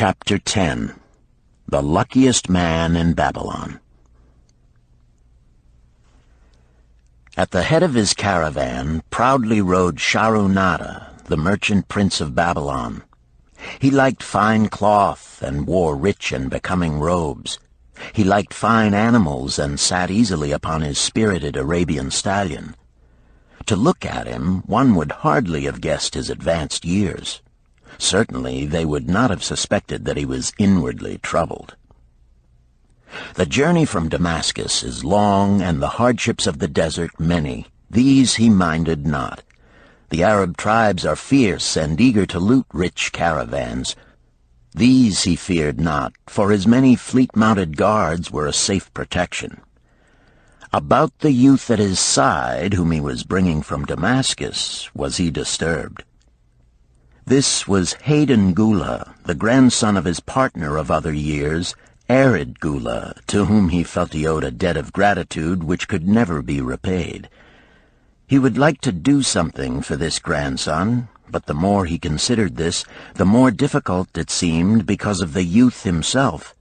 Chapter 10 The Luckiest Man in Babylon. At the head of his caravan proudly rode Shahrunada, the merchant prince of Babylon. He liked fine cloth and wore rich and becoming robes. He liked fine animals and sat easily upon his spirited Arabian stallion. To look at him, one would hardly have guessed his advanced years. Certainly they would not have suspected that he was inwardly troubled. The journey from Damascus is long, and the hardships of the desert many. These he minded not. The Arab tribes are fierce and eager to loot rich caravans. These he feared not, for his many fleet-mounted guards were a safe protection. About the youth at his side, whom he was bringing from Damascus, was he disturbed. This was Hayden Gula, the grandson of his partner of other years, Arid Gula, to whom he felt he owed a debt of gratitude which could never be repaid. He would like to do something for this grandson, but the more he considered this, the more difficult it seemed because of the youth himself.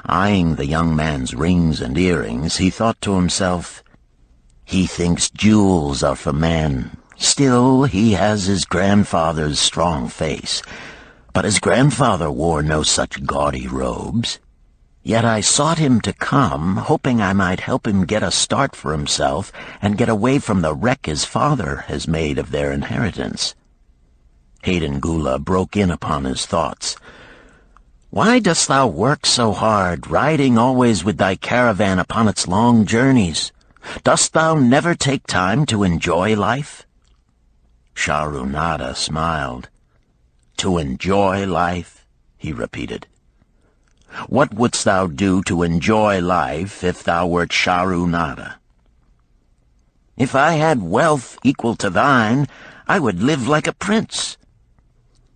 Eyeing the young man's rings and earrings, he thought to himself, "He thinks jewels are for men. Still, he has his grandfather's strong face, but his grandfather wore no such gaudy robes. Yet I sought him to come, hoping I might help him get a start for himself and get away from the wreck his father has made of their inheritance." Hayden Gula broke in upon his thoughts. "Why dost thou work so hard, riding always with thy caravan upon its long journeys? Dost thou never take time to enjoy life?" Shahrunada smiled. "To enjoy life?" he repeated. "What wouldst thou do to enjoy life if thou wert Shahrunada?" "If I had wealth equal to thine, I would live like a prince.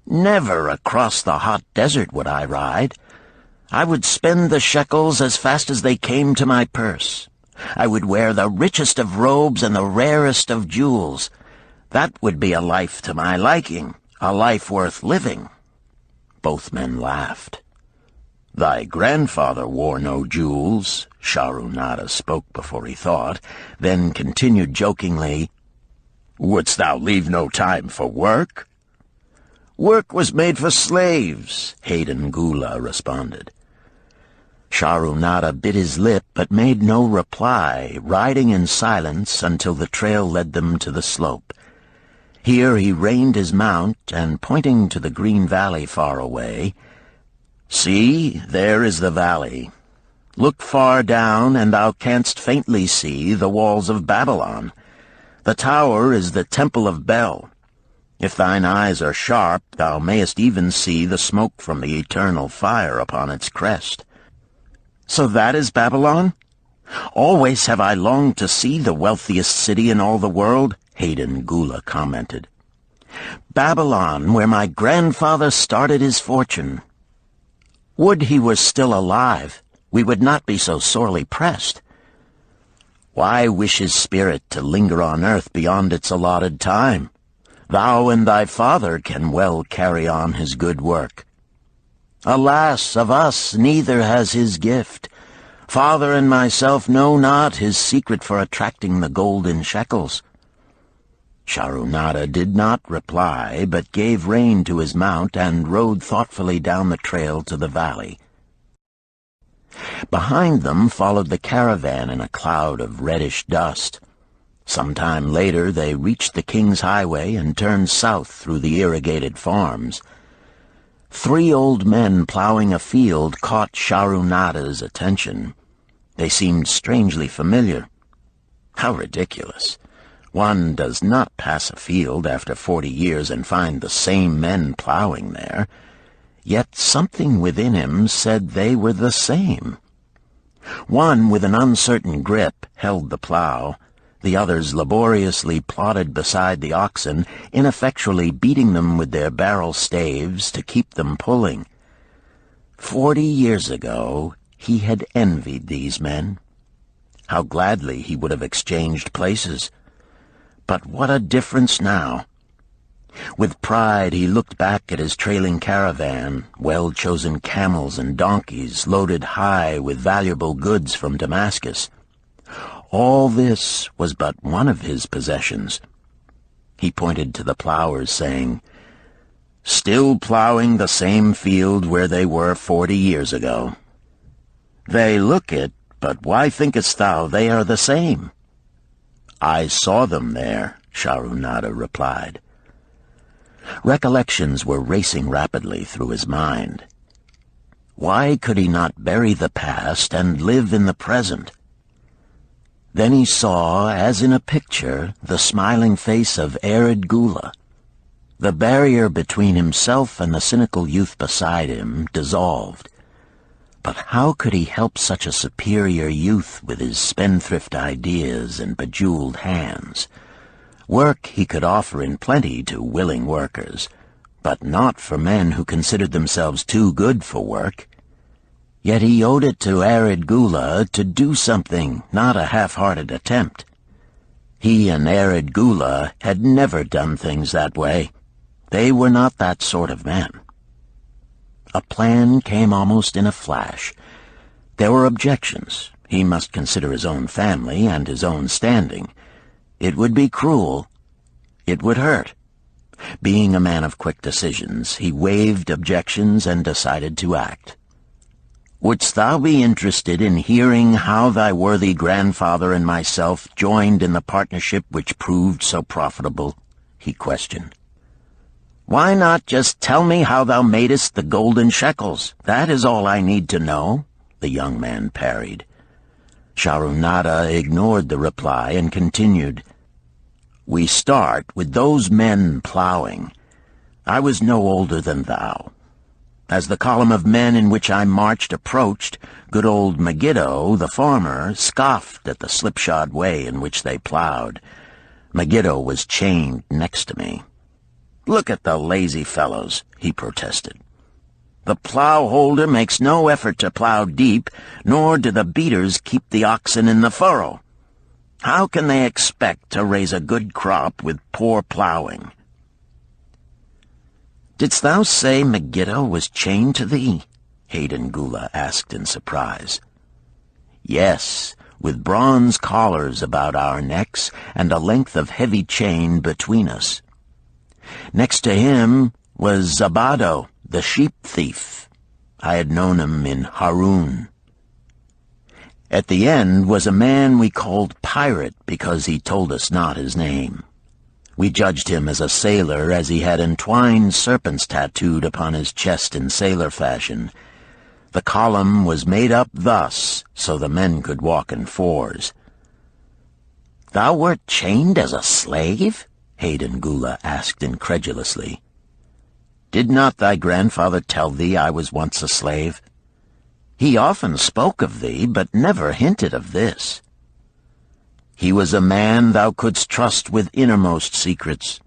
Never across the hot desert would I ride. I would spend the shekels as fast as they came to my purse. I would wear the richest of robes and the rarest of jewels. That would be a life to my liking, a life worth living." Both men laughed. "Thy grandfather wore no jewels," Shahrunada spoke before he thought, then continued jokingly, "Wouldst thou leave no time for work?" "Work was made for slaves," Hayden Gula responded. Shahrunada bit his lip but made no reply, riding in silence until the trail led them to the slope. Here he reined his mount, and pointing to the green valley far away, "See, there is the valley. Look far down, and thou canst faintly see the walls of Babylon. The tower is the temple of Bel. If thine eyes are sharp, thou mayest even see the smoke from the eternal fire upon its crest." "So that is Babylon? Always have I longed to see the wealthiest city in all the world," Hayden Gula commented. "Babylon, where my grandfather started his fortune. Would he were still alive, we would not be so sorely pressed. Why wish his spirit to linger on earth beyond its allotted time? Thou and thy father can well carry on his good work. Alas, of us neither has his gift. Father and myself know not his secret for attracting the golden shekels." Shahrunada did not reply, but gave rein to his mount and rode thoughtfully down the trail to the valley. Behind them followed the caravan in a cloud of reddish dust. Some time later they reached the king's highway and turned south through the irrigated farms. 3 old men plowing a field caught Shahrunada's attention. They seemed strangely familiar. How ridiculous! One does not pass a field after 40 years and find the same men plowing there. Yet something within him said they were the same. One, with an uncertain grip, held the plow. The others laboriously plodded beside the oxen, ineffectually beating them with their barrel staves to keep them pulling. 40 years ago, he had envied these men. How gladly he would have exchanged places. But what a difference now! With pride he looked back at his trailing caravan, well-chosen camels and donkeys loaded high with valuable goods from Damascus. All this was but one of his possessions. He pointed to the plowers, saying, "Still plowing the same field where they were 40 years ago. They look it, but why thinkest thou they are the same?" "I saw them there," Sharunada replied. Recollections were racing rapidly through his mind. Why could he not bury the past and live in the present? Then he saw, as in a picture, the smiling face of Arid Gula. The barrier between himself and the cynical youth beside him dissolved. But how could he help such a superior youth with his spendthrift ideas and bejeweled hands? Work he could offer in plenty to willing workers, but not for men who considered themselves too good for work. Yet he owed it to Arid Gula to do something, not a half-hearted attempt. He and Arid Gula had never done things that way. They were not that sort of men. A plan came almost in a flash. There were objections. He must consider his own family and his own standing. It would be cruel. It would hurt. Being a man of quick decisions, he waived objections and decided to act. "Wouldst thou be interested in hearing how thy worthy grandfather and myself joined in the partnership which proved so profitable?" he questioned. "Why not just tell me how thou madest the golden shekels? That is all I need to know," the young man parried. Sharunada ignored the reply and continued, "We start with those men plowing. I was no older than thou. As the column of men in which I marched approached, good old Megiddo, the farmer, scoffed at the slipshod way in which they plowed. Megiddo was chained next to me. 'Look at the lazy fellows,' he protested. 'The plow-holder makes no effort to plow deep, nor do the beaters keep the oxen in the furrow. How can they expect to raise a good crop with poor plowing?' "Didst thou say Megiddo was chained to thee?" Hayden Gula asked in surprise. "Yes, with bronze collars about our necks and a length of heavy chain between us. Next to him was Zabado, the sheep thief. I had known him in Harun. At the end was a man we called Pirate because he told us not his name. We judged him as a sailor as he had entwined serpents tattooed upon his chest in sailor fashion. The column was made up thus, so the men could walk in fours." "Thou wert chained as a slave?" Hayden Gula asked incredulously. "Did not thy grandfather tell thee I was once a slave? He often spoke of thee, but never hinted of this. He was a man thou couldst trust with innermost secrets.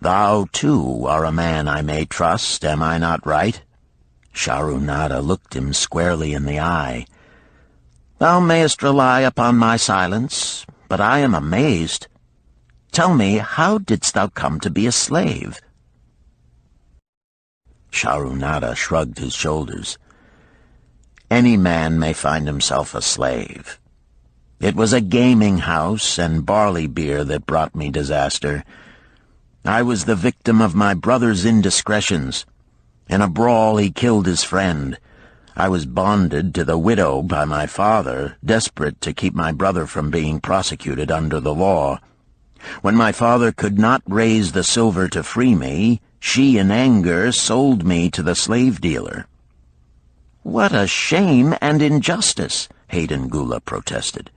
Thou, too, are a man I may trust, am I not right?" Sharunada looked him squarely in the eye. "Thou mayest rely upon my silence, but I am amazed. Tell me, how didst thou come to be a slave?" Sharunada shrugged his shoulders. "Any man may find himself a slave. It was a gaming house and barley beer that brought me disaster. I was the victim of my brother's indiscretions. In a brawl he killed his friend. I was bonded to the widow by my father, desperate to keep my brother from being prosecuted under the law. When my father could not raise the silver to free me, she in anger sold me to the slave dealer." "What a shame and injustice!" Hayden Gula protested.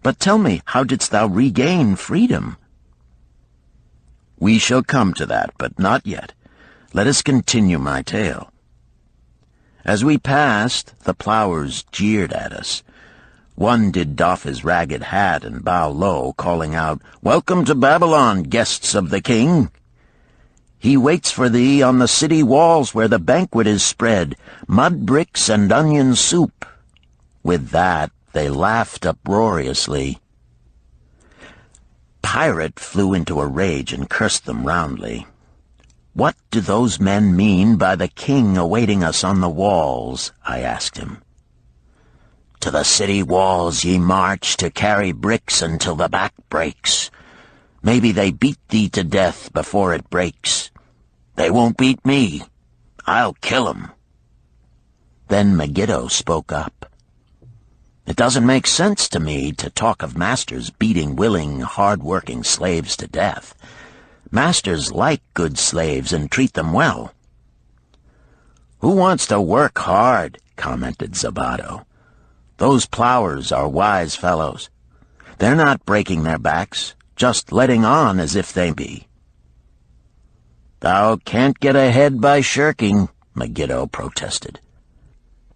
"But tell me, how didst thou regain freedom?" "We shall come to that, but not yet. Let us continue my tale. As we passed, the plowers jeered at us. One did doff his ragged hat and bow low, calling out, 'Welcome to Babylon, guests of the king! He waits for thee on the city walls where the banquet is spread, mud bricks and onion soup.' With that, they laughed uproariously. pirate flew into a rage and cursed them roundly. "What do those men mean by the king awaiting us on the walls?" I asked him. "To the city walls ye march to carry bricks until the back breaks. Maybe they beat thee to death before it breaks. They won't beat me. I'll kill 'em." Then Megiddo spoke up. "It doesn't make sense to me to talk of masters beating willing, hard-working slaves to death. Masters like good slaves and treat them well." "Who wants to work hard?" commented Zabato. "Those plowers are wise fellows. They're not breaking their backs, just letting on as if they be." "Thou can't get ahead by shirking," Megiddo protested.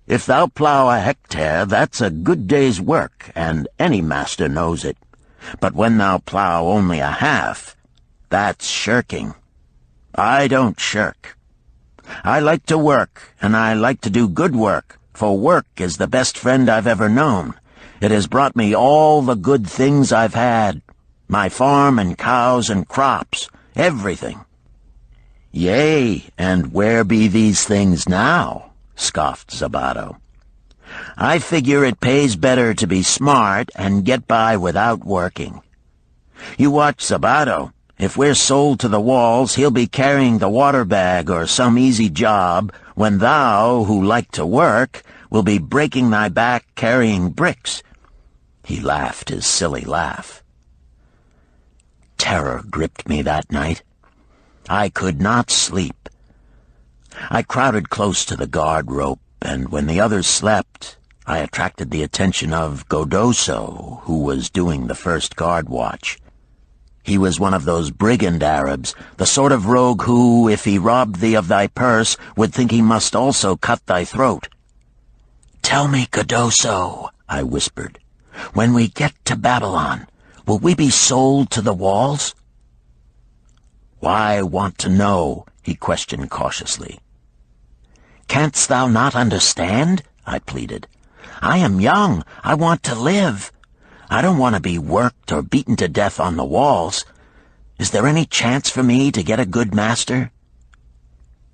"If thou plow a hectare, that's a good day's work, and any master knows it. But when thou plow only a half, that's shirking. I don't shirk. I like to work, and I like to do good work, for work is the best friend I've ever known. It has brought me all the good things I've had, my farm and cows and crops, everything." "Yea, and where be these things now?" scoffed Zabato. "I figure it pays better to be smart and get by without working. You watch Zabato. If we're sold to the walls, he'll be carrying the water bag or some easy job, when thou, who like to work, will be breaking thy back carrying bricks." He laughed his silly laugh. Terror gripped me that night. I could not sleep. I crowded close to the guard rope, and when the others slept, I attracted the attention of Godoso, who was doing the first guard watch. He was one of those brigand Arabs, the sort of rogue who, if he robbed thee of thy purse, would think he must also cut thy throat. "Tell me, Godoso," I whispered, "when we get to Babylon, will we be sold to the walls?" "Why want to know?" he questioned cautiously. "Canst thou not understand?" I pleaded. "I am young. I want to live. I don't want to be worked or beaten to death on the walls. Is there any chance for me to get a good master?"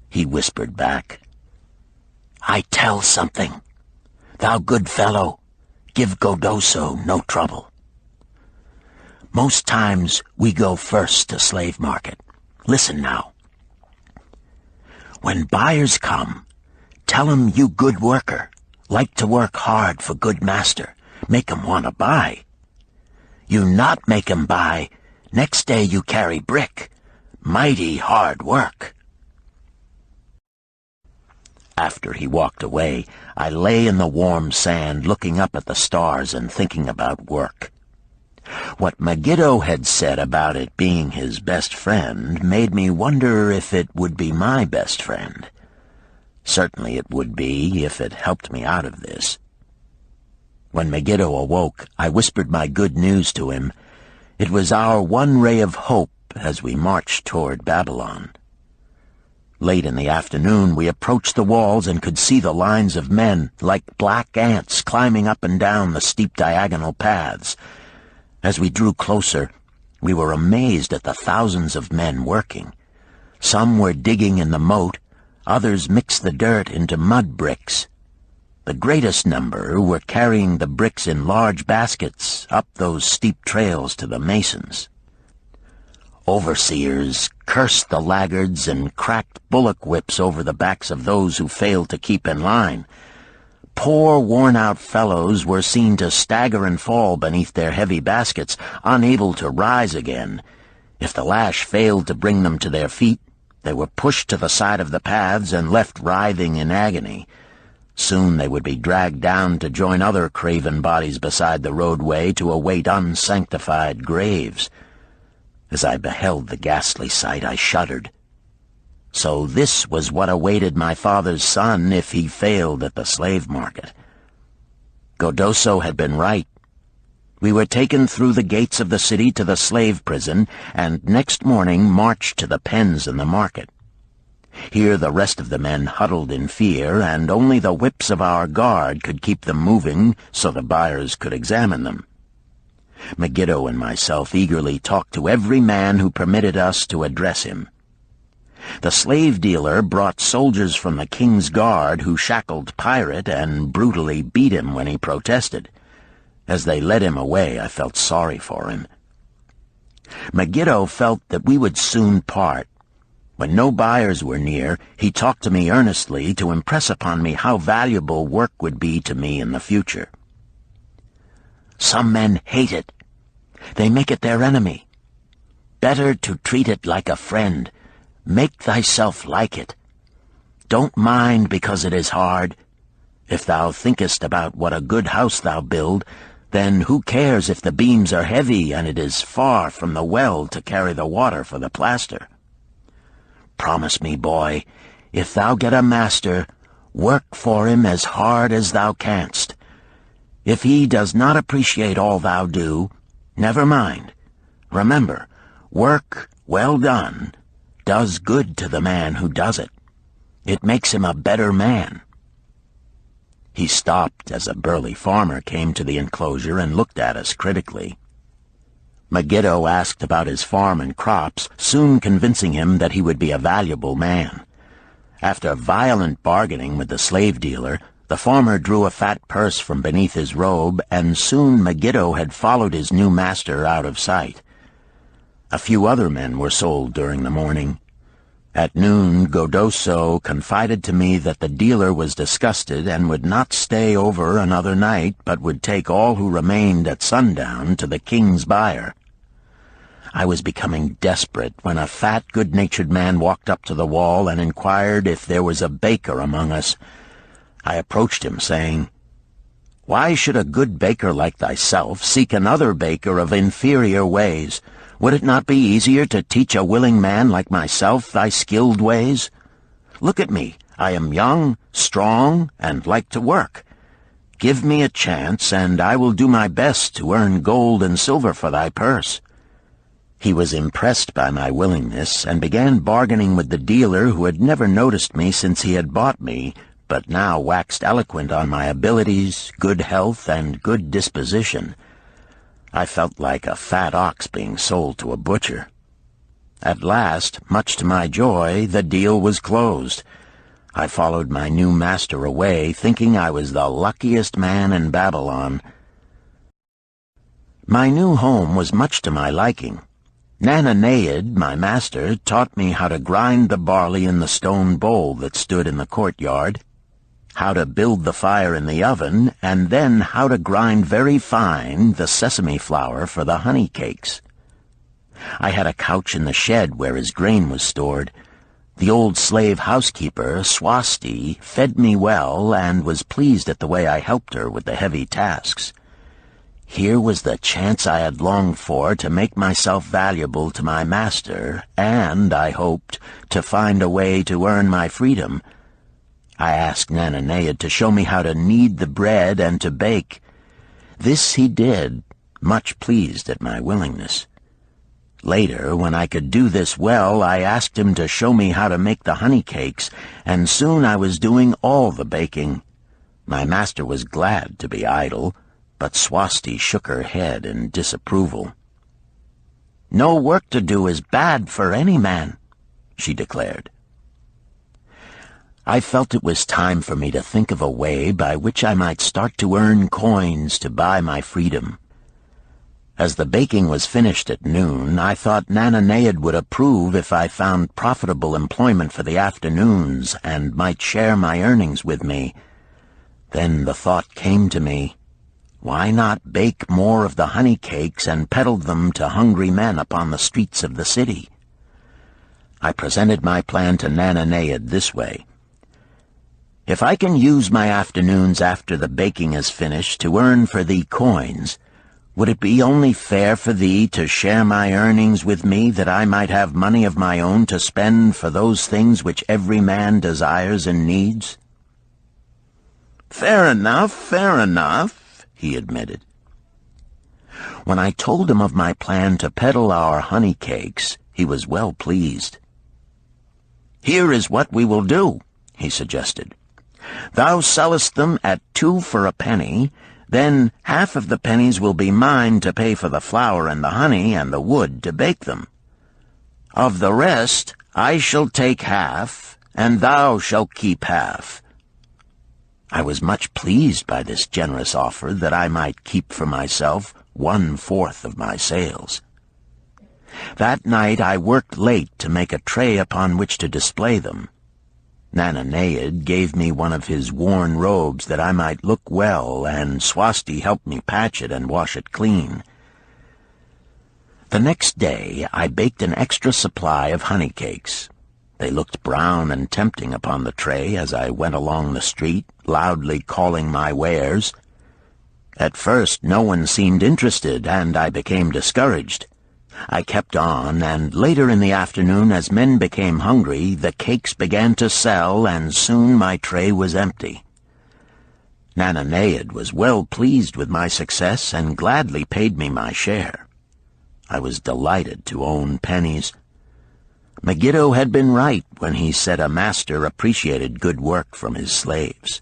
He whispered back, "I tell something. Thou good fellow, give Godoso no trouble. Most times we go first to slave market. Listen now. When buyers come, tell 'em you good worker, like to work hard for good master, make 'em want to buy. You not make 'em buy, next day you carry brick, mighty hard work." After he walked away, I lay in the warm sand looking up at the stars and thinking about work. What Megiddo had said about it being his best friend made me wonder if it would be my best friend. Certainly it would be if it helped me out of this. When Megiddo awoke, I whispered my good news to him. It was our one ray of hope as we marched toward Babylon. Late in the afternoon, we approached the walls and could see the lines of men, like black ants, climbing up and down the steep diagonal paths. As we drew closer, we were amazed at the thousands of men working. Some were digging in the moat, others mixed the dirt into mud bricks. The greatest number were carrying the bricks in large baskets up those steep trails to the masons. Overseers cursed the laggards and cracked bullock whips over the backs of those who failed to keep in line. Poor, worn-out fellows were seen to stagger and fall beneath their heavy baskets, unable to rise again. If the lash failed to bring them to their feet, they were pushed to the side of the paths and left writhing in agony. Soon they would be dragged down to join other craven bodies beside the roadway to await unsanctified graves. As I beheld the ghastly sight, I shuddered. So this was what awaited my father's son if he failed at the slave market. Godoso had been right. We were taken through the gates of the city to the slave prison, and next morning marched to the pens in the market. Here the rest of the men huddled in fear, and only the whips of our guard could keep them moving so the buyers could examine them. Megiddo and myself eagerly talked to every man who permitted us to address him. The slave dealer brought soldiers from the king's guard who shackled Pirate and brutally beat him when he protested. As they led him away, I felt sorry for him. Megiddo felt that we would soon part. When no buyers were near, he talked to me earnestly to impress upon me how valuable work would be to me in the future. Some men hate it. They make it their enemy. Better to treat it like a friend. Make thyself like it. Don't mind because it is hard. If thou thinkest about what a good house thou build, then who cares if the beams are heavy and it is far from the well to carry the water for the plaster? Promise me, boy, if thou get a master, work for him as hard as thou canst. If he does not appreciate all thou do, never mind. Remember, work well done does good to the man who does it. It makes him a better man. He stopped as a burly farmer came to the enclosure and looked at us critically. Megiddo asked about his farm and crops, soon convincing him that he would be a valuable man. After violent bargaining with the slave dealer, the farmer drew a fat purse from beneath his robe, and soon Megiddo had followed his new master out of sight. A few other men were sold during the morning. At noon, Godoso confided to me that the dealer was disgusted and would not stay over another night, but would take all who remained at sundown to the king's buyer. I was becoming desperate when a fat, good-natured man walked up to the wall and inquired if there was a baker among us. I approached him, saying, "Why should a good baker like thyself seek another baker of inferior ways? Would it not be easier to teach a willing man like myself thy skilled ways? Look at me. I am young, strong, and like to work. Give me a chance, and I will do my best to earn gold and silver for thy purse." He was impressed by my willingness, and began bargaining with the dealer who had never noticed me since he had bought me, but now waxed eloquent on my abilities, good health, and good disposition. I felt like a fat ox being sold to a butcher. At last, much to my joy, the deal was closed. I followed my new master away, thinking I was the luckiest man in Babylon. My new home was much to my liking. Nananeid, my master, taught me how to grind the barley in the stone bowl that stood in the courtyard, how to build the fire in the oven, and then how to grind very fine the sesame flour for the honey cakes. I had a couch in the shed where his grain was stored. The old slave housekeeper, Swasti, fed me well and was pleased at the way I helped her with the heavy tasks. Here was the chance I had longed for to make myself valuable to my master, and, I hoped, to find a way to earn my freedom. I asked Nananeid to show me how to knead the bread and to bake. This he did, much pleased at my willingness. Later, when I could do this well, I asked him to show me how to make the honey cakes, and soon I was doing all the baking. My master was glad to be idle, but Swasti shook her head in disapproval. "No work to do is bad for any man," she declared. I felt it was time for me to think of a way by which I might start to earn coins to buy my freedom. As the baking was finished at noon, I thought Nananeid would approve if I found profitable employment for the afternoons and might share my earnings with me. Then the thought came to me, why not bake more of the honey cakes and peddle them to hungry men upon the streets of the city? I presented my plan to Nananeid this way. "If I can use my afternoons after the baking is finished to earn for thee coins, would it be only fair for thee to share my earnings with me that I might have money of my own to spend for those things which every man desires and needs?" Fair enough," he admitted. When I told him of my plan to peddle our honey cakes, he was well pleased. "Here is what we will do," he suggested. "Thou sellest them at 2 for a penny, Then half of the pennies will be mine to pay for the flour and the honey and the wood to bake them. Of the rest I shall take half, and thou shalt keep half." I was much pleased by this generous offer that I might keep for myself 1/4 of my sales. That night I worked late to make a tray upon which to display them. Nananeid gave me one of his worn robes that I might look well, and Swasti helped me patch it and wash it clean. The next day I baked an extra supply of honey cakes. They looked brown and tempting upon the tray as I went along the street, loudly calling my wares. At first no one seemed interested, and I became discouraged. I kept on, and later in the afternoon, as men became hungry, the cakes began to sell, and soon my tray was empty. Nananeid was well pleased with my success and gladly paid me my share. I was delighted to own pennies. Megiddo had been right when he said a master appreciated good work from his slaves.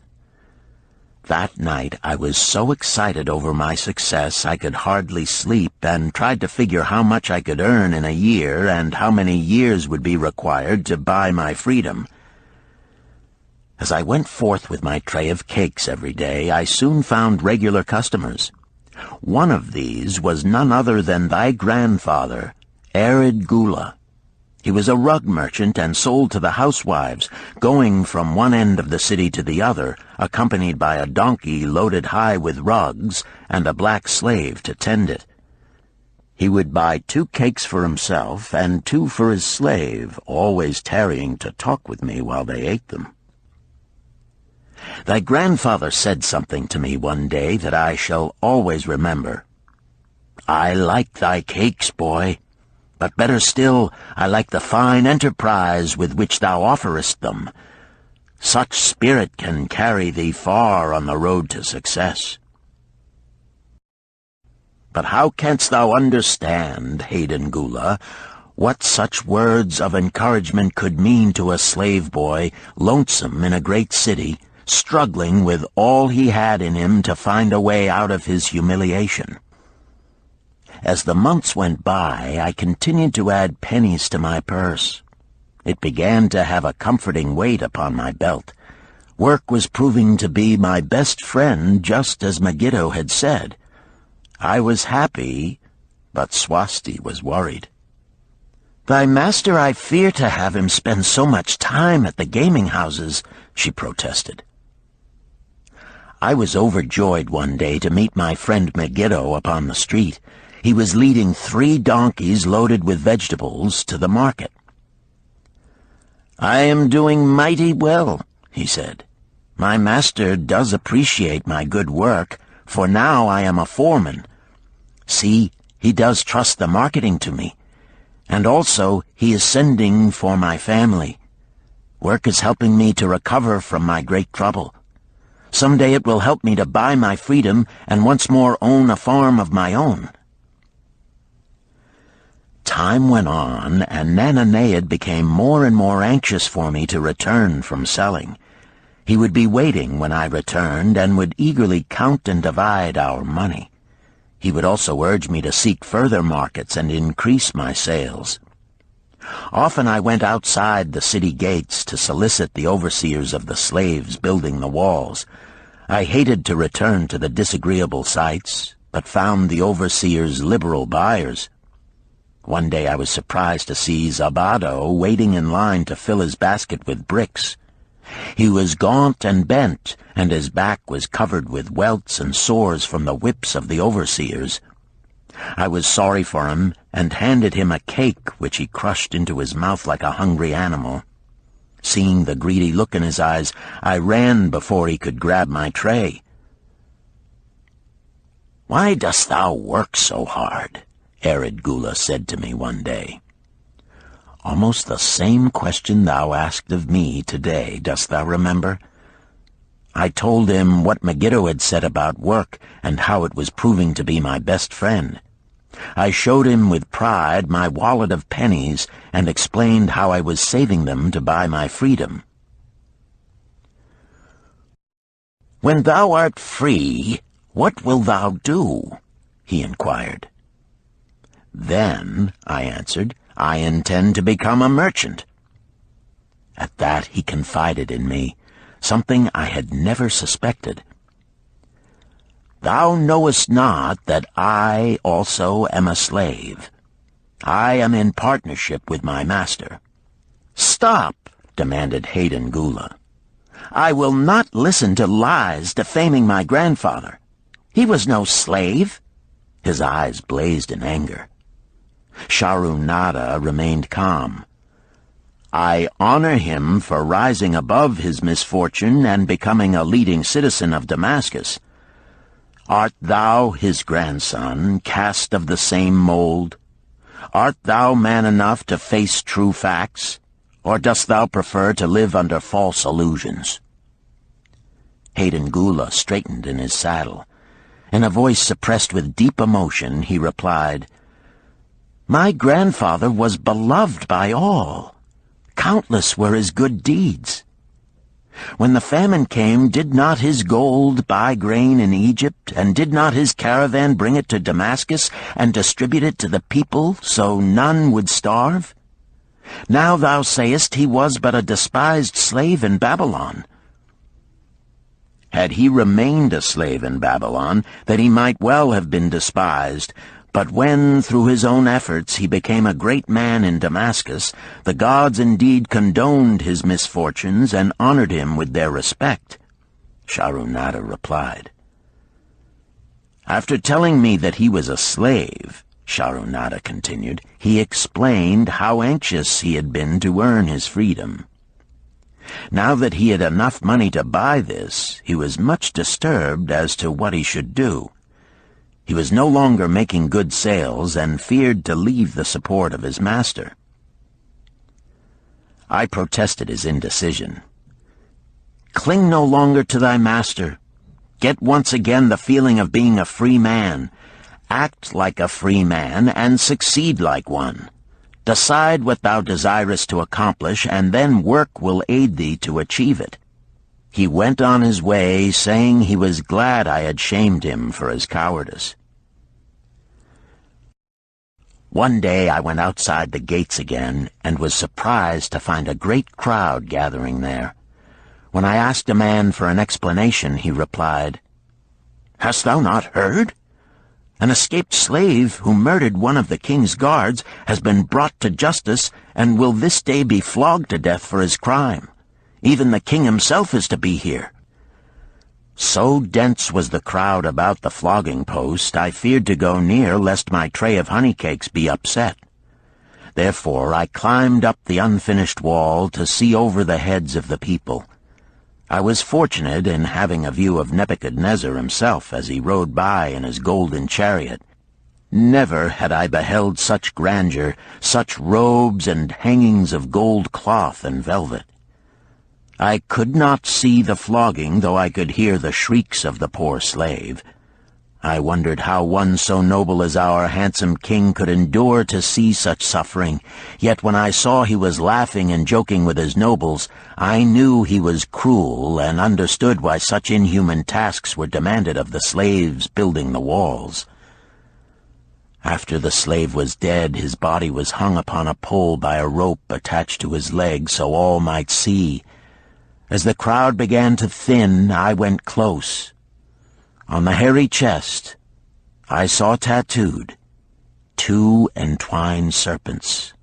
That night I was so excited over my success I could hardly sleep, and tried to figure how much I could earn in a year and how many years would be required to buy my freedom. As I went forth with my tray of cakes every day, I soon found regular customers. One of these was none other than thy grandfather, Arid Gula. He was a rug merchant and sold to the housewives, going from one end of the city to the other, accompanied by a donkey loaded high with rugs and a black slave to tend it. He would buy 2 cakes for himself and 2 for his slave, always tarrying to talk with me while they ate them. Thy grandfather said something to me one day that I shall always remember. "I like thy cakes, boy. But better still, I like the fine enterprise with which thou offerest them. Such spirit can carry thee far on the road to success." But how canst thou understand, Hayden Gula, what such words of encouragement could mean to a slave boy, lonesome in a great city, struggling with all he had in him to find a way out of his humiliation? As the months went by, I continued to add pennies to my purse. It began to have a comforting weight upon my belt. Work was proving to be my best friend, just as Megiddo had said. I was happy, but Swasti was worried. "Thy master, I fear to have him spend so much time at the gaming houses," she protested. I was overjoyed one day to meet my friend Megiddo upon the street. He was leading 3 donkeys loaded with vegetables to the market. "I am doing mighty well," he said. "My master does appreciate my good work, for now I am a foreman. See, he does trust the marketing to me. And also he is sending for my family. Work is helping me to recover from my great trouble. Someday it will help me to buy my freedom and once more own a farm of my own." Time went on, and Nananeid became more and more anxious for me to return from selling. He would be waiting when I returned, and would eagerly count and divide our money. He would also urge me to seek further markets and increase my sales. Often I went outside the city gates to solicit the overseers of the slaves building the walls. I hated to return to the disagreeable sights, but found the overseers liberal buyers. One day I was surprised to see Zabado waiting in line to fill his basket with bricks. He was gaunt and bent, and his back was covered with welts and sores from the whips of the overseers. I was sorry for him, and handed him a cake which he crushed into his mouth like a hungry animal. Seeing the greedy look in his eyes, I ran before he could grab my tray. "Why dost thou work so hard?" Arid Gula said to me one day. Almost the same question thou asked of me today, dost thou remember? I told him what Megiddo had said about work and how it was proving to be my best friend. I showed him with pride my wallet of pennies and explained how I was saving them to buy my freedom. "When thou art free, "What wilt thou do?" he inquired. "Then," I answered, "I intend to become a merchant." At that he confided in me, something I had never suspected. "Thou knowest not that I also am a slave. I am in partnership with my master." "Stop!" demanded Hayden Gula. "I will not listen to lies defaming my grandfather. He was no slave." His eyes blazed in anger. Sharunada remained calm. "I honor him for rising above his misfortune and becoming a leading citizen of Damascus. Art thou his grandson, cast of the same mold? Art thou man enough to face true facts, or dost thou prefer to live under false illusions?" Hayden Gula straightened in his saddle. In a voice suppressed with deep emotion, he replied, "My grandfather was beloved by all. Countless were his good deeds. When the famine came, did not his gold buy grain in Egypt, and did not his caravan bring it to Damascus and distribute it to the people so none would starve? Now thou sayest he was but a despised slave in Babylon. Had he remained a slave in Babylon, that he might well have been despised, but when, through his own efforts, he became a great man in Damascus, the gods indeed condoned his misfortunes and honored him with their respect," Sharunada replied. "After telling me that he was a slave," Sharunada continued, "he explained how anxious he had been to earn his freedom. Now that he had enough money to buy this, he was much disturbed as to what he should do. He was no longer making good sales and feared to leave the support of his master." I protested his indecision. "Cling no longer to thy master. Get once again the feeling of being a free man. Act like a free man and succeed like one. Decide what thou desirest to accomplish, and then work will aid thee to achieve it." He went on his way, saying he was glad I had shamed him for his cowardice. One day I went outside the gates again, and was surprised to find a great crowd gathering there. When I asked a man for an explanation, he replied, "Hast thou not heard? An escaped slave who murdered one of the king's guards has been brought to justice and will this day be flogged to death for his crime. Even the king himself is to be here." So dense was the crowd about the flogging post, I feared to go near lest my tray of honey cakes be upset. Therefore I climbed up the unfinished wall to see over the heads of the people. I was fortunate in having a view of Nebuchadnezzar himself as he rode by in his golden chariot. Never had I beheld such grandeur, such robes and hangings of gold cloth and velvet. I could not see the flogging, though I could hear the shrieks of the poor slave. I wondered how one so noble as our handsome king could endure to see such suffering, yet when I saw he was laughing and joking with his nobles, I knew he was cruel and understood why such inhuman tasks were demanded of the slaves building the walls. After the slave was dead, his body was hung upon a pole by a rope attached to his leg so all might see. As the crowd began to thin, I went close. On the hairy chest, I saw tattooed 2 entwined serpents.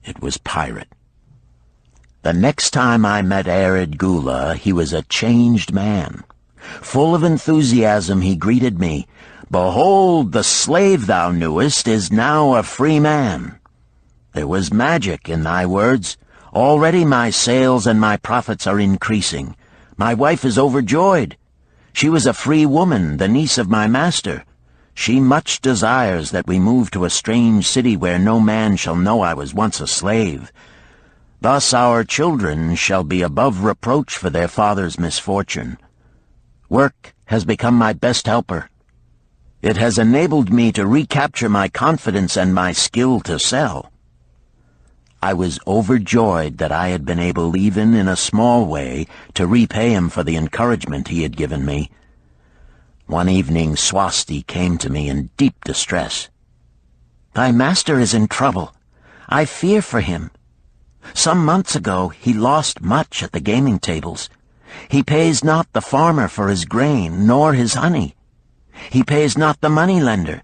It was Pirate. The next time I met Arid Gula, he was a changed man. Full of enthusiasm, he greeted me. "Behold, the slave thou knewest is now a free man. There was magic in thy words. Already my sales and my profits are increasing. My wife is overjoyed. She was a free woman, the niece of my master. She much desires that we move to a strange city where no man shall know I was once a slave. Thus our children shall be above reproach for their father's misfortune. Work has become my best helper. It has enabled me to recapture my confidence and my skill to sell." I was overjoyed that I had been able, even in a small way, to repay him for the encouragement he had given me. One evening Swasti came to me in deep distress. "Thy master is in trouble. I fear for him. Some months ago he lost much at the gaming tables. He pays not the farmer for his grain, nor his honey. He pays not the money-lender.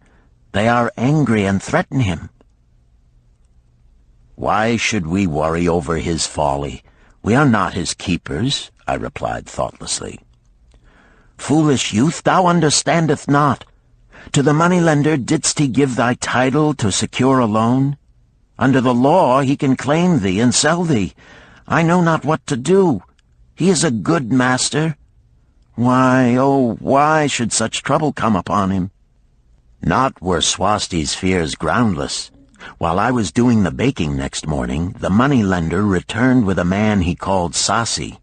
They are angry and threaten him." "Why should we worry over his folly? We are not his keepers," I replied thoughtlessly. "Foolish youth, thou understandest not. To the money-lender didst he give thy title to secure a loan? Under the law he can claim thee and sell thee. I know not what to do. He is a good master. Why, oh, why should such trouble come upon him?" Not were Swasti's fears groundless. While I was doing the baking next morning, the money-lender returned with a man he called Sasi.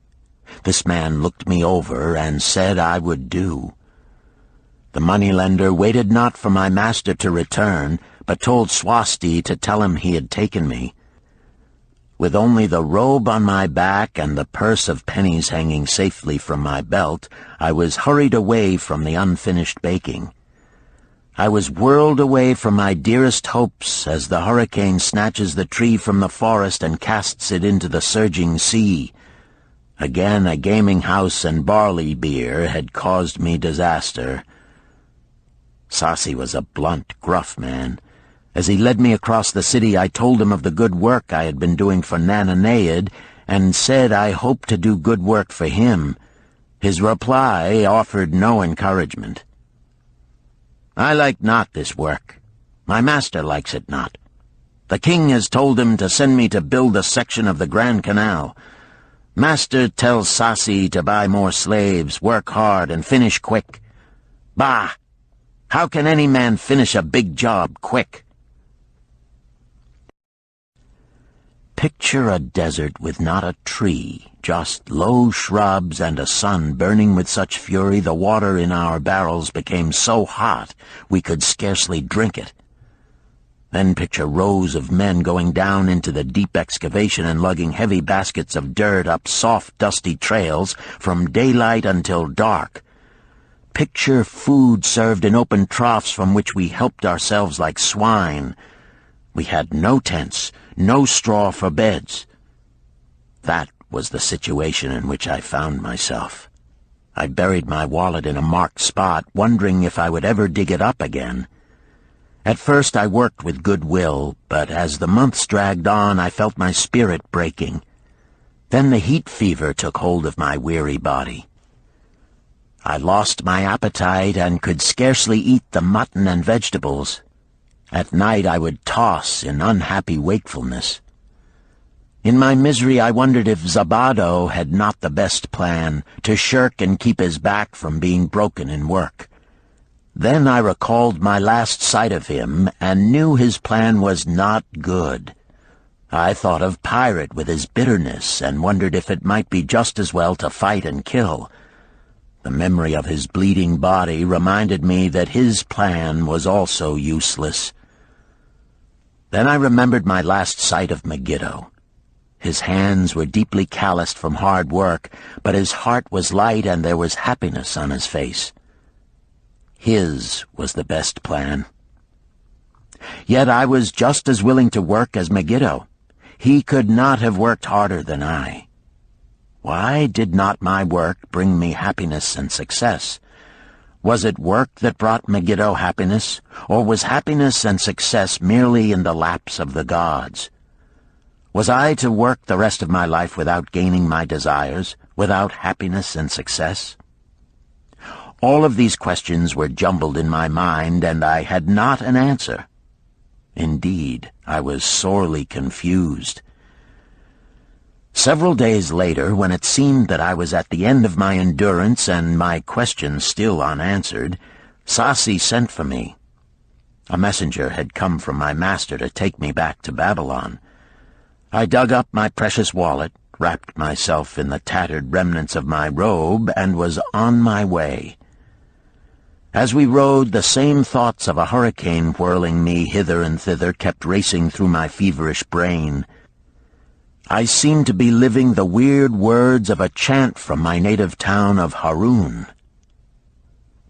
This man looked me over and said I would do. The money-lender waited not for my master to return, but told Swasti to tell him he had taken me. With only the robe on my back and the purse of pennies hanging safely from my belt, I was hurried away from the unfinished baking. I was whirled away from my dearest hopes as the hurricane snatches the tree from the forest and casts it into the surging sea. Again a gaming house and barley beer had caused me disaster. Sasi was a blunt, gruff man. As he led me across the city, I told him of the good work I had been doing for Nananeid, and said I hoped to do good work for him. His reply offered no encouragement. "I like not this work. My master likes it not. The king has told him to send me to build a section of the Grand Canal. Master tells Sasi to buy more slaves, work hard, and finish quick. Bah! How can any man finish a big job quick?" Picture a desert with not a tree, just low shrubs and a sun burning with such fury the water in our barrels became so hot we could scarcely drink it. Then picture rows of men going down into the deep excavation and lugging heavy baskets of dirt up soft, dusty trails from daylight until dark. Picture food served in open troughs from which we helped ourselves like swine. We had no tents, no straw for beds. That was the situation in which I found myself. I buried my wallet in a marked spot, wondering if I would ever dig it up again. At first I worked with good will, but as the months dragged on I felt my spirit breaking. Then the heat fever took hold of my weary body. I lost my appetite and could scarcely eat the mutton and vegetables. At night I would toss in unhappy wakefulness. In my misery I wondered if Zabado had not the best plan, to shirk and keep his back from being broken in work. Then I recalled my last sight of him and knew his plan was not good. I thought of Pirate with his bitterness and wondered if it might be just as well to fight and kill. The memory of his bleeding body reminded me that his plan was also useless. Then I remembered my last sight of Megiddo. His hands were deeply calloused from hard work, but his heart was light and there was happiness on his face. His was the best plan. Yet I was just as willing to work as Megiddo. He could not have worked harder than I. Why did not my work bring me happiness and success? Was it work that brought Megiddo happiness, or was happiness and success merely in the laps of the gods? Was I to work the rest of my life without gaining my desires, without happiness and success? All of these questions were jumbled in my mind, and I had not an answer. Indeed, I was sorely confused. Several days later, when it seemed that I was at the end of my endurance and my questions still unanswered, Sasi sent for me. A messenger had come from my master to take me back to Babylon. I dug up my precious wallet, wrapped myself in the tattered remnants of my robe, and was on my way. As we rode, the same thoughts of a hurricane whirling me hither and thither kept racing through my feverish brain. I seemed to be living the weird words of a chant from my native town of Harun.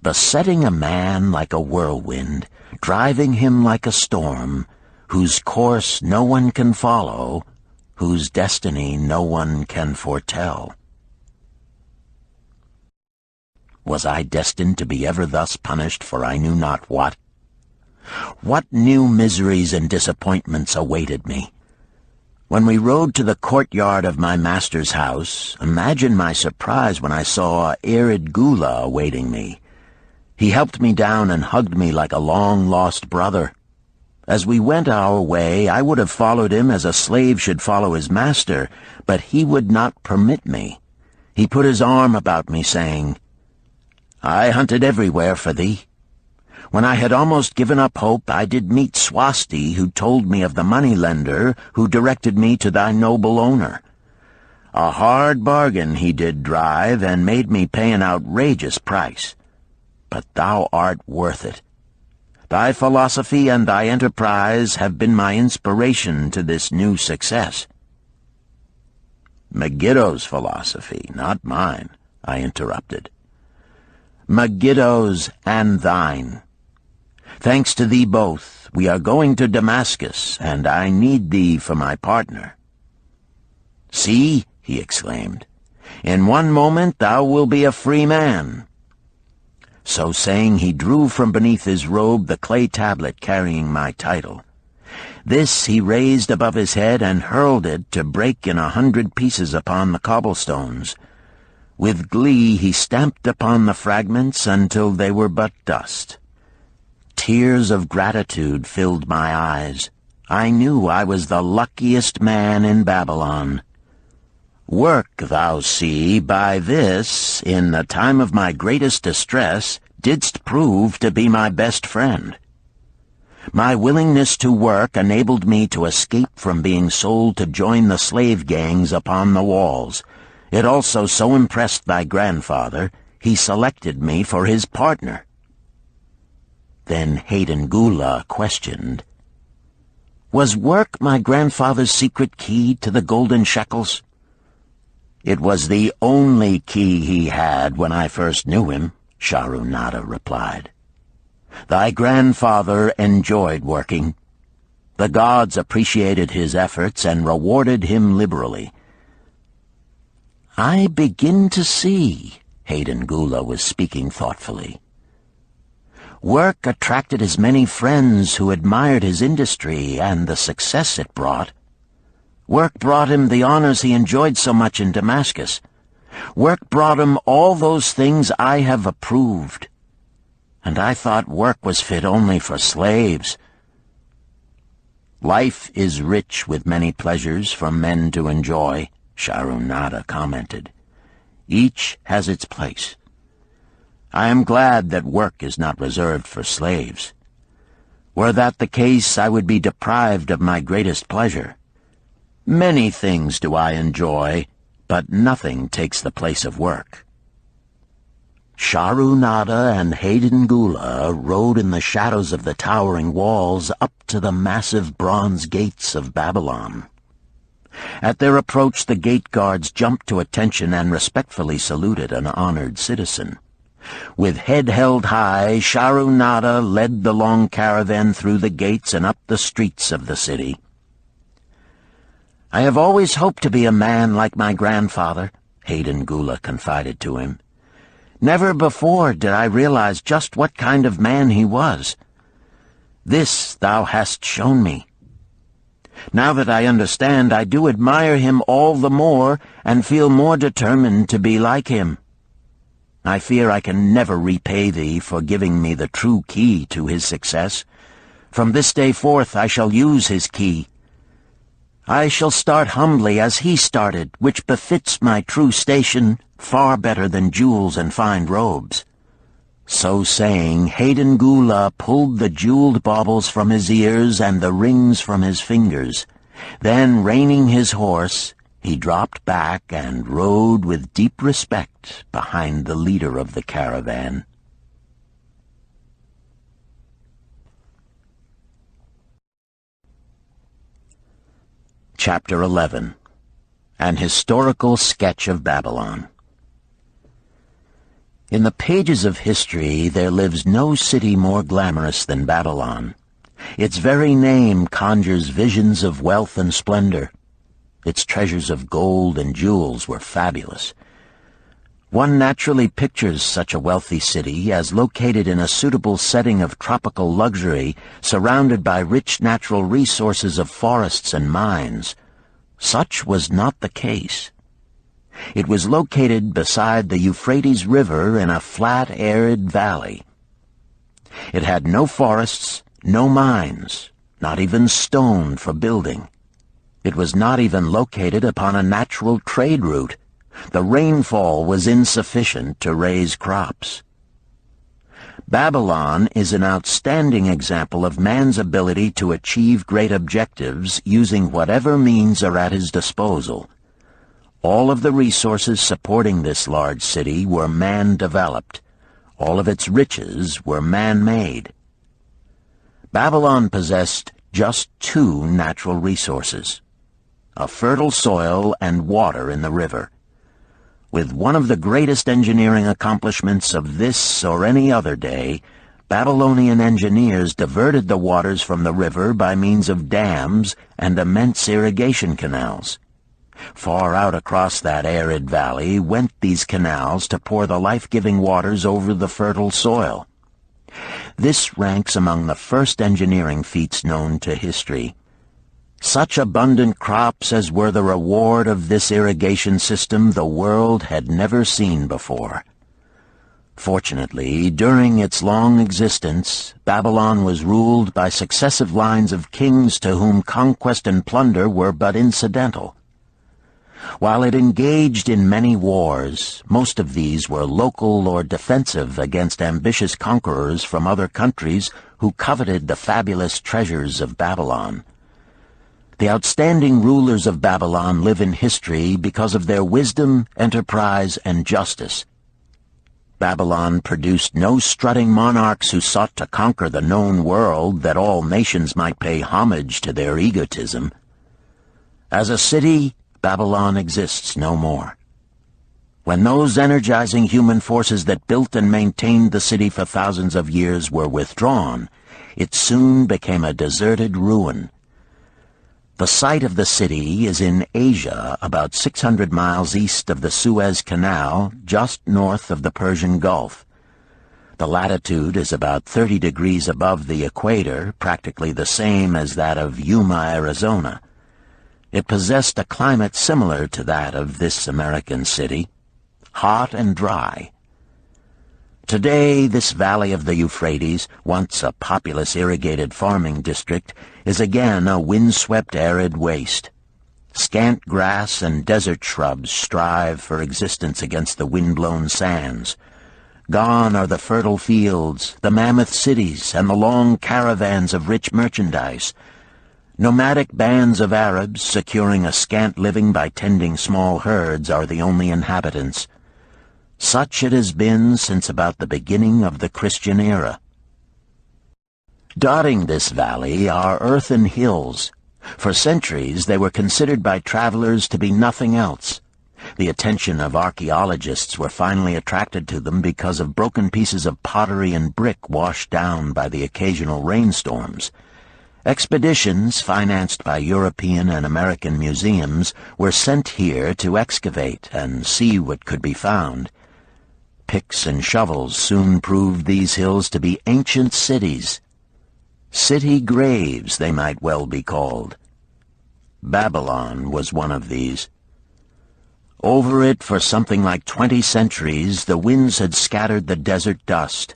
besetting a man like a whirlwind, driving him like a storm, whose course no one can follow, whose destiny no one can foretell. Was I destined to be ever thus punished for I knew not what? What new miseries and disappointments awaited me? When we rode to the courtyard of my master's house, imagine my surprise when I saw Arid Gula awaiting me. He helped me down and hugged me like a long-lost brother. As we went our way, I would have followed him as a slave should follow his master, but he would not permit me. He put his arm about me, saying, "I hunted everywhere for thee. When I had almost given up hope, I did meet Swasti, who told me of the money-lender who directed me to thy noble owner. A hard bargain he did drive, and made me pay an outrageous price. But thou art worth it. Thy philosophy and thy enterprise have been my inspiration to this new success." "Megiddo's philosophy, not mine," I interrupted. "Megiddo's and thine. Thanks to thee both, we are going to Damascus, and I need thee for my partner." "See," he exclaimed, "in one moment thou wilt be a free man." So saying, he drew from beneath his robe the clay tablet carrying my title. This he raised above his head and hurled it to break in 100 pieces upon the cobblestones. With glee he stamped upon the fragments until they were but dust. Tears of gratitude filled my eyes. I knew I was the luckiest man in Babylon. Work, thou see, by this, in the time of my greatest distress, didst prove to be my best friend. My willingness to work enabled me to escape from being sold to join the slave gangs upon the walls. It also so impressed thy grandfather, he selected me for his partner. Then Hayden Gula questioned, "Was work my grandfather's secret key to the golden shekels?" "It was the only key he had when I first knew him," Sharunada replied. "Thy grandfather enjoyed working. The gods appreciated his efforts and rewarded him liberally." "I begin to see," Hayden Gula was speaking thoughtfully. "Work attracted as many friends who admired his industry and the success it brought. Work brought him the honors he enjoyed so much in Damascus. Work brought him all those things I have approved. And I thought work was fit only for slaves." "Life is rich with many pleasures for men to enjoy," Sharunada commented. "Each has its place. I am glad that work is not reserved for slaves. Were that the case, I would be deprived of my greatest pleasure. Many things do I enjoy, but nothing takes the place of work." Sharunada and Hayden Gula rode in the shadows of the towering walls up to the massive bronze gates of Babylon. At their approach, the gate guards jumped to attention and respectfully saluted an honored citizen. With head held high, Sharunada led the long caravan through the gates and up the streets of the city. "I have always hoped to be a man like my grandfather," Hayden Gula confided to him. "Never before did I realize just what kind of man he was. This thou hast shown me. Now that I understand, I do admire him all the more and feel more determined to be like him. I fear I can never repay thee for giving me the true key to his success. From this day forth I shall use his key. I shall start humbly as he started, which befits my true station far better than jewels and fine robes." So saying, Hayden Gula pulled the jeweled baubles from his ears and the rings from his fingers. Then, reining his horse, he dropped back and rode with deep respect behind the leader of the caravan. Chapter 11. An Historical Sketch of Babylon. In the pages of history, there lives no city more glamorous than Babylon. Its very name conjures visions of wealth and splendor. Its treasures of gold and jewels were fabulous. One naturally pictures such a wealthy city as located in a suitable setting of tropical luxury, surrounded by rich natural resources of forests and mines. Such was not the case. It was located beside the Euphrates River in a flat, arid valley. It had no forests, no mines, not even stone for building. It was not even located upon a natural trade route. The rainfall was insufficient to raise crops. Babylon is an outstanding example of man's ability to achieve great objectives using whatever means are at his disposal. All of the resources supporting this large city were man-developed. All of its riches were man-made. Babylon possessed just two natural resources: a fertile soil and water in the river. With one of the greatest engineering accomplishments of this or any other day, Babylonian engineers diverted the waters from the river by means of dams and immense irrigation canals. Far out across that arid valley went these canals to pour the life-giving waters over the fertile soil. This ranks among the first engineering feats known to history. Such abundant crops as were the reward of this irrigation system the world had never seen before. Fortunately, during its long existence, Babylon was ruled by successive lines of kings to whom conquest and plunder were but incidental. While it engaged in many wars, most of these were local or defensive against ambitious conquerors from other countries who coveted the fabulous treasures of Babylon. The outstanding rulers of Babylon live in history because of their wisdom, enterprise, and justice. Babylon produced no strutting monarchs who sought to conquer the known world that all nations might pay homage to their egotism. As a city, Babylon exists no more. When those energizing human forces that built and maintained the city for thousands of years were withdrawn, it soon became a deserted ruin. The site of the city is in Asia, about 600 miles east of the Suez Canal, just north of the Persian Gulf. The latitude is about 30 degrees above the equator, practically the same as that of Yuma, Arizona. It possessed a climate similar to that of this American city, hot and dry. Today, this valley of the Euphrates, once a populous irrigated farming district, is again a windswept arid waste. Scant grass and desert shrubs strive for existence against the wind-blown sands. Gone are the fertile fields, the mammoth cities, and the long caravans of rich merchandise. Nomadic bands of Arabs, securing a scant living by tending small herds, are the only inhabitants. Such it has been since about the beginning of the Christian era. Dotting this valley are earthen hills. For centuries they were considered by travelers to be nothing else. The attention of archaeologists were finally attracted to them because of broken pieces of pottery and brick washed down by the occasional rainstorms. Expeditions, financed by European and American museums, were sent here to excavate and see what could be found. Picks and shovels soon proved these hills to be ancient cities. City graves, they might well be called. Babylon was one of these. Over it for something like 20 centuries, the winds had scattered the desert dust.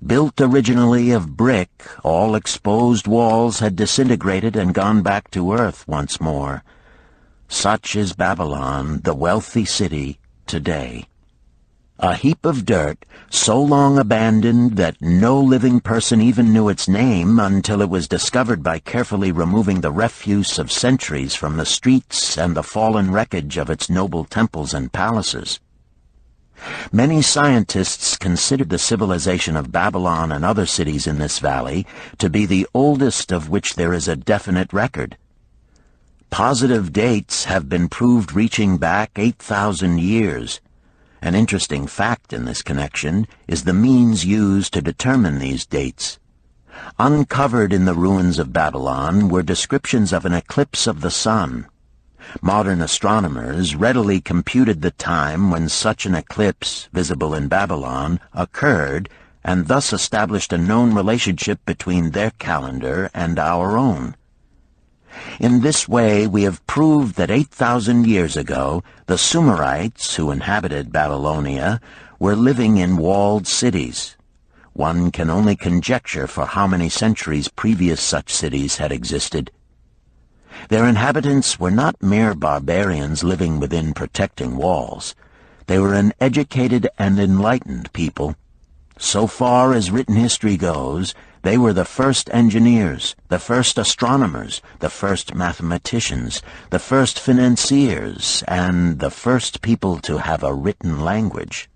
Built originally of brick, all exposed walls had disintegrated and gone back to earth once more. Such is Babylon, the wealthy city, today. A heap of dirt, so long abandoned that no living person even knew its name until it was discovered by carefully removing the refuse of centuries from the streets and the fallen wreckage of its noble temples and palaces. Many scientists consider the civilization of Babylon and other cities in this valley to be the oldest of which there is a definite record. Positive dates have been proved reaching back 8,000 years, An interesting fact in this connection is the means used to determine these dates. Uncovered in the ruins of Babylon were descriptions of an eclipse of the sun. Modern astronomers readily computed the time when such an eclipse, visible in Babylon, occurred, and thus established a known relationship between their calendar and our own. In this way, we have proved that 8,000 years ago, the Sumerites, who inhabited Babylonia, were living in walled cities. One can only conjecture for how many centuries previous such cities had existed. Their inhabitants were not mere barbarians living within protecting walls. They were an educated and enlightened people. So far as written history goes, they were the first engineers, the first astronomers, the first mathematicians, the first financiers, and the first people to have a written language.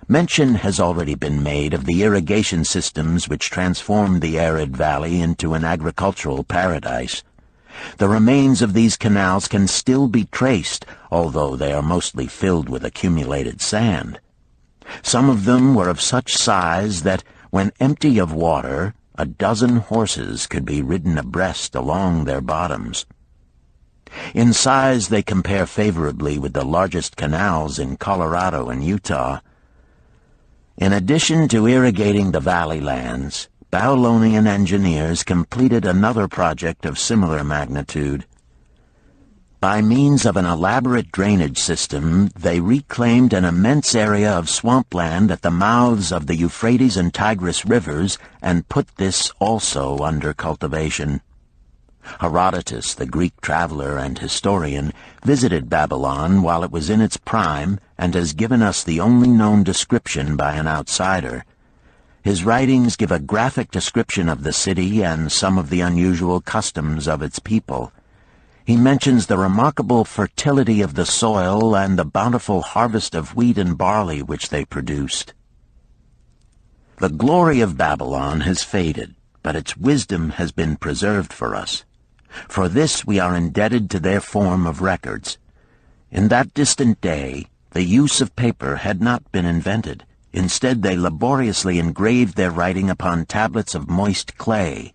Mention has already been made of the irrigation systems which transformed the arid valley into an agricultural paradise. The remains of these canals can still be traced, although they are mostly filled with accumulated sand. Some of them were of such size that, when empty of water, a dozen horses could be ridden abreast along their bottoms. In size they compare favorably with the largest canals in Colorado and Utah. In addition to irrigating the valley lands, Babylonian engineers completed another project of similar magnitude. By means of an elaborate drainage system, they reclaimed an immense area of swampland at the mouths of the Euphrates and Tigris rivers and put this also under cultivation. Herodotus, the Greek traveler and historian, visited Babylon while it was in its prime and has given us the only known description by an outsider. His writings give a graphic description of the city and some of the unusual customs of its people. He mentions the remarkable fertility of the soil and the bountiful harvest of wheat and barley which they produced. The glory of Babylon has faded, but its wisdom has been preserved for us. For this we are indebted to their form of records. In that distant day, the use of paper had not been invented. Instead, they laboriously engraved their writing upon tablets of moist clay.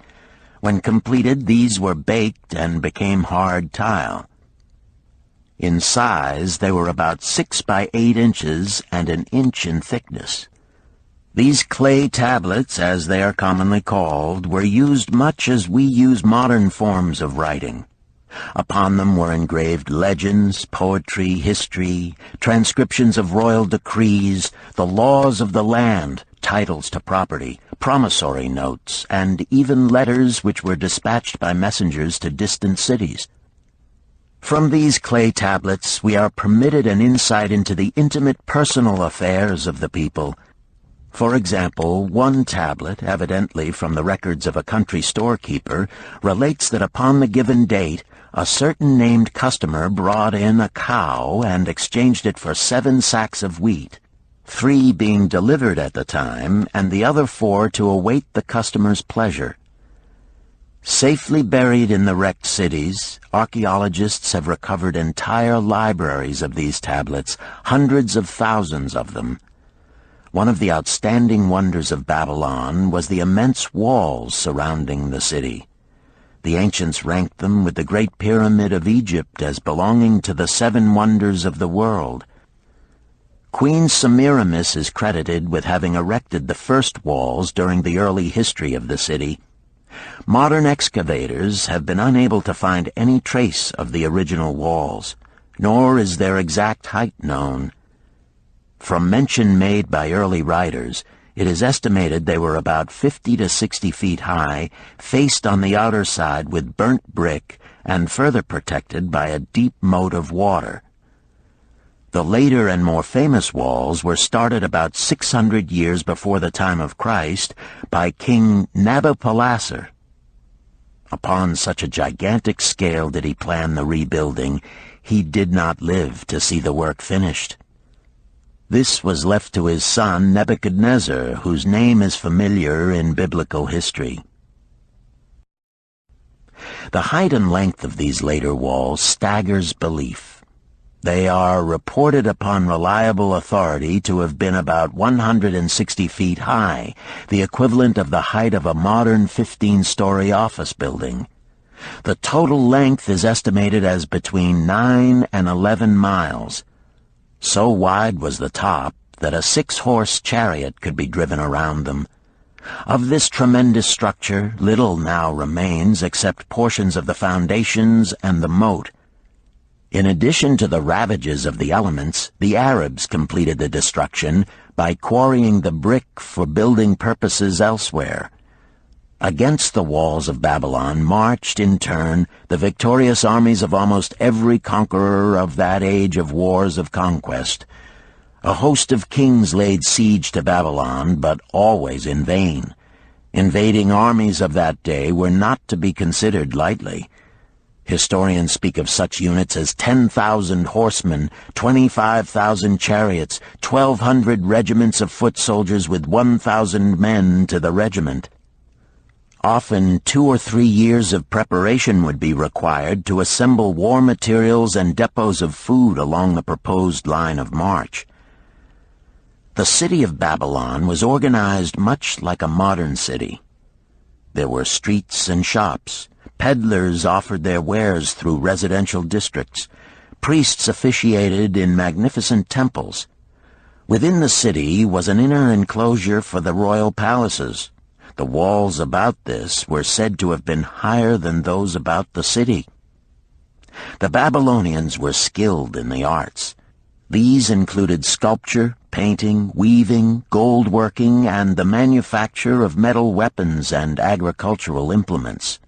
When completed, these were baked and became hard tile. In size, they were about 6 by 8 inches and an inch in thickness. These clay tablets, as they are commonly called, were used much as we use modern forms of writing. Upon them were engraved legends, poetry, history, transcriptions of royal decrees, the laws of the land, titles to property, promissory notes, and even letters which were dispatched by messengers to distant cities. From these clay tablets we are permitted an insight into the intimate personal affairs of the people. For example, one tablet, evidently from the records of a country storekeeper, relates that upon the given date, a certain named customer brought in a cow and exchanged it for 7 sacks of wheat, 3 being delivered at the time, and the other 4 to await the customer's pleasure. Safely buried in the wrecked cities, archaeologists have recovered entire libraries of these tablets, hundreds of thousands of them. One of the outstanding wonders of Babylon was the immense walls surrounding the city. The ancients ranked them with the Great Pyramid of Egypt as belonging to the 7 wonders of the world. Queen Semiramis is credited with having erected the first walls during the early history of the city. Modern excavators have been unable to find any trace of the original walls, nor is their exact height known. From mention made by early writers, it is estimated they were about 50 to 60 feet high, faced on the outer side with burnt brick, and further protected by a deep moat of water. The later and more famous walls were started about 600 years before the time of Christ by King Nabopolassar. Upon such a gigantic scale did he plan the rebuilding, he did not live to see the work finished. This was left to his son Nebuchadnezzar, whose name is familiar in biblical history. The height and length of these later walls staggers belief. They are reported upon reliable authority to have been about 160 feet high, the equivalent of the height of a modern 15-story office building. The total length is estimated as between 9 and 11 miles. So wide was the top that a 6-horse chariot could be driven around them. Of this tremendous structure, little now remains except portions of the foundations and the moat. In addition to the ravages of the elements, the Arabs completed the destruction by quarrying the brick for building purposes elsewhere. Against the walls of Babylon marched, in turn, the victorious armies of almost every conqueror of that age of wars of conquest. A host of kings laid siege to Babylon, but always in vain. Invading armies of that day were not to be considered lightly. Historians speak of such units as 10,000 horsemen, 25,000 chariots, 1,200 regiments of foot soldiers with 1,000 men to the regiment. Often 2 or 3 years of preparation would be required to assemble war materials and depots of food along the proposed line of march. The city of Babylon was organized much like a modern city. There were streets and shops. Peddlers offered their wares through residential districts. Priests officiated in magnificent temples. Within the city was an inner enclosure for the royal palaces. The walls about this were said to have been higher than those about the city. The Babylonians were skilled in the arts. These included sculpture, painting, weaving, gold working, and the manufacture of metal weapons and agricultural implements.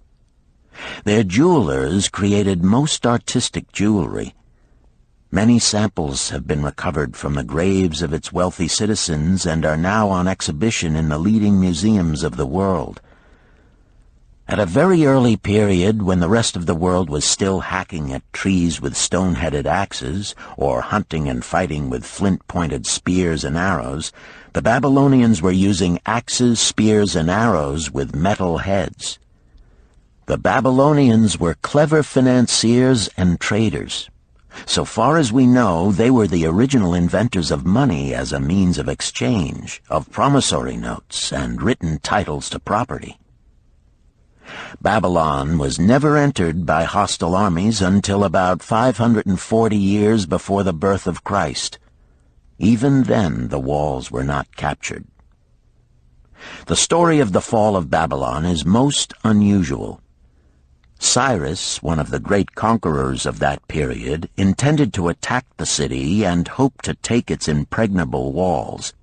Their jewelers created most artistic jewelry. Many samples have been recovered from the graves of its wealthy citizens and are now on exhibition in the leading museums of the world. At a very early period, when the rest of the world was still hacking at trees with stone-headed axes, or hunting and fighting with flint-pointed spears and arrows, the Babylonians were using axes, spears, and arrows with metal heads. The Babylonians were clever financiers and traders. So far as we know, they were the original inventors of money as a means of exchange, of promissory notes, and written titles to property. Babylon was never entered by hostile armies until about 540 years before the birth of Christ. Even then, the walls were not captured. The story of the fall of Babylon is most unusual. Cyrus, one of the great conquerors of that period, intended to attack the city and hoped to take its impregnable walls.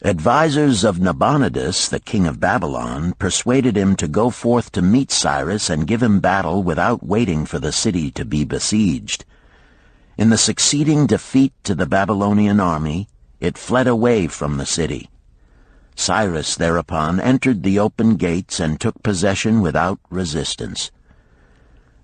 Advisors of Nabonidus, the king of Babylon, persuaded him to go forth to meet Cyrus and give him battle without waiting for the city to be besieged. In the succeeding defeat to the Babylonian army, it fled away from the city. Cyrus thereupon entered the open gates and took possession without resistance.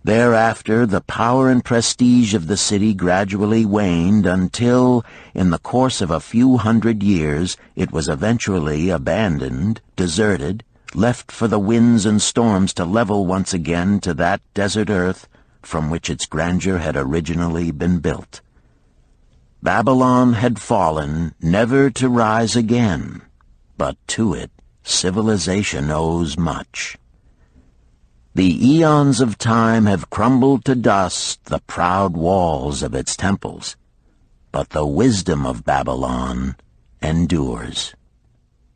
Thereafter, the power and prestige of the city gradually waned until, in the course of a few hundred years, it was eventually abandoned, deserted, left for the winds and storms to level once again to that desert earth from which its grandeur had originally been built. Babylon had fallen, never to rise again. But to it, civilization owes much. The eons of time have crumbled to dust the proud walls of its temples, but the wisdom of Babylon endures.